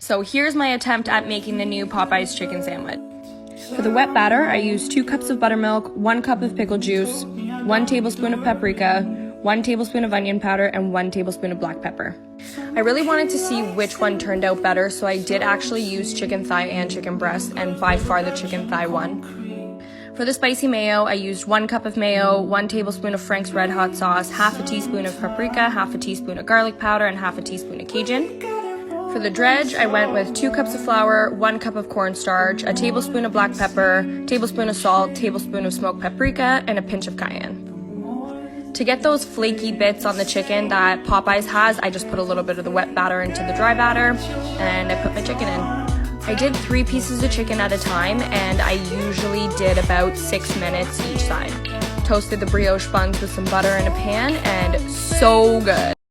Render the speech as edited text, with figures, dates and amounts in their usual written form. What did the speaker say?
So here's my attempt at making the new Popeyes chicken sandwich. For the wet batter, I used 2 cups of buttermilk, 1 cup of pickle juice, 1 tablespoon of paprika, 1 tablespoon of onion powder, and 1 tablespoon of black pepper. I really wanted to see which one turned out better, so I did actually use chicken thigh and chicken breast, and by far the chicken thigh won. For the spicy mayo, I used 1 cup of mayo, 1 tablespoon of Frank's Red Hot sauce, half a teaspoon of paprika, half a teaspoon of garlic powder, and half a teaspoon of Cajun. For the dredge, I went with 2 cups of flour, 1 cup of cornstarch, a tablespoon of black pepper, tablespoon of salt, tablespoon of smoked paprika, and a pinch of cayenne. To get those flaky bits on the chicken that Popeyes has, I just put a little bit of the wet batter into the dry batter, and I put my chicken in. I did 3 pieces of chicken at a time, and I usually did about 6 minutes each side. Toasted the brioche buns with some butter in a pan, and so good.